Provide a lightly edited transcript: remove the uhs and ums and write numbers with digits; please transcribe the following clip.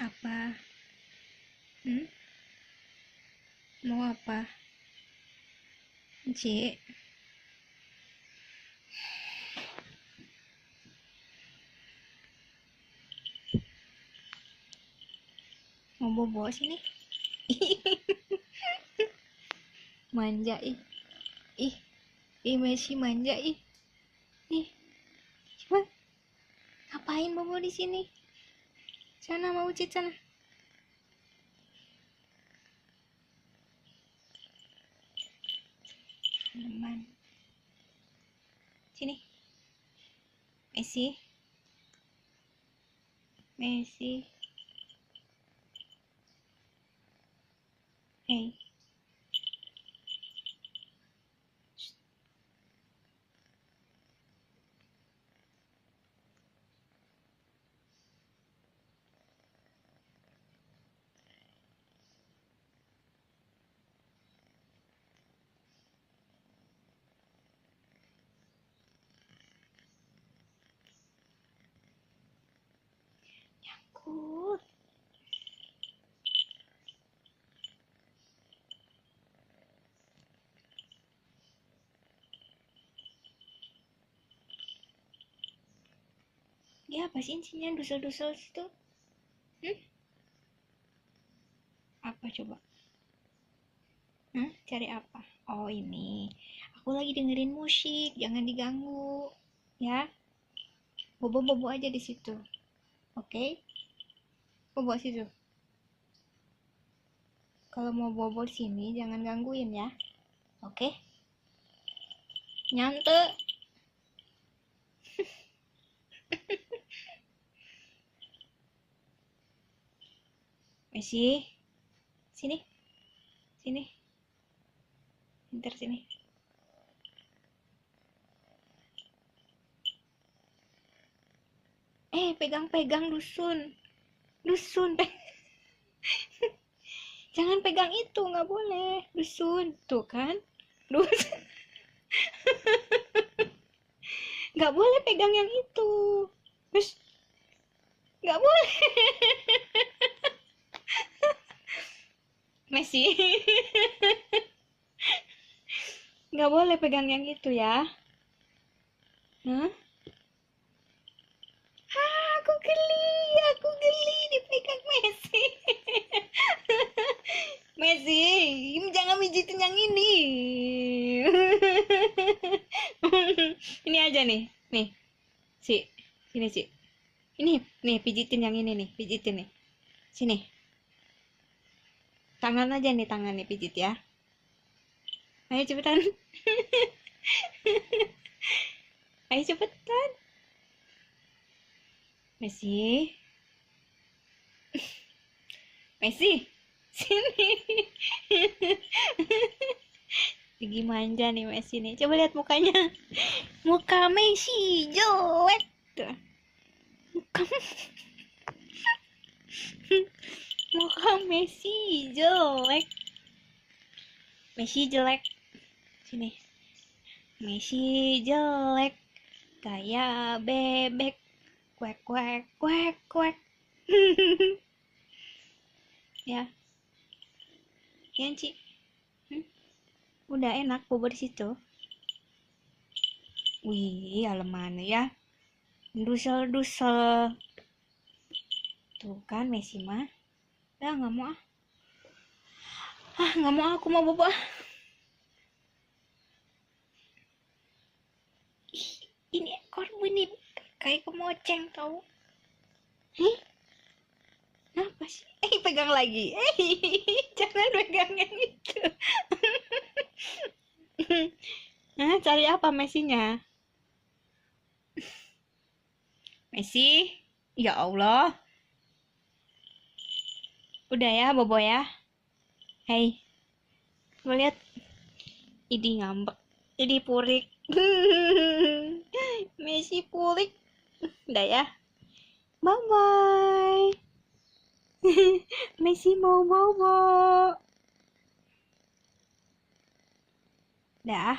Apa? Hmm? Mau apa? Ci? Mau bobo sini? Manja ih. Ih, Messi manja ih. Ih, coba ngapain bobo di sini? Sana mau Cid sana. Teman. Sini. Messi. Messi. Hey. Nyangkut. Ya apa sih insinya dusel-dusel situ? Hmm? Apa coba? Cari apa? Oh ini. Aku lagi dengerin musik, jangan diganggu. Ya, bobo-bobo aja di situ. Oke? Bobo situ. Kalau mau bobo di sini jangan gangguin ya. Oke? Nyante. Messi. Sini. Sini. Pintar sini. Pegang-pegang dusun. Dusun. Jangan pegang itu, nggak boleh. Dusun. Tuh kan? Dusun. Nggak boleh pegang yang itu. Terus nggak boleh. Messi. Nggak boleh pegang yang itu ya. Hah? Aku geli dipegang Messi. Messi, ini jangan mijitin yang ini. Ini aja nih, si, sini si, nih pijitin yang ini nih, pijitin nih, sini, tangan aja nih tangan nih pijit ya. Ayo cepetan, ayo cepetan, Messi, Messi, sini. Lagi manja nih Messi nih. Coba lihat mukanya. Muka Messi jelek. Tuh. Muka Muka Messi jelek. Messi jelek. Sini. Messi jelek. Kayak bebek. Kuek kuek kuek kuek. Ya. Ya, Ci. Udah enak bobo di situ. Wih, aleman ya. Dusel-dusel. Tuh kan Messi mah. Dah nggak mau ah. Nggak mau aku mau bobo ah. Ini ekor bunyi kayak kemoceng tau. Kenapa sih? Pegang lagi. Jangan pegang yang itu. Cari apa Messi-nya? Messi? Ya Allah. Udah ya, bobo ya. Hei, gue lihat. Ini ngambek. Ini purik. Messi purik. Udah ya. Bye-bye. Messi mau bobo. Dah.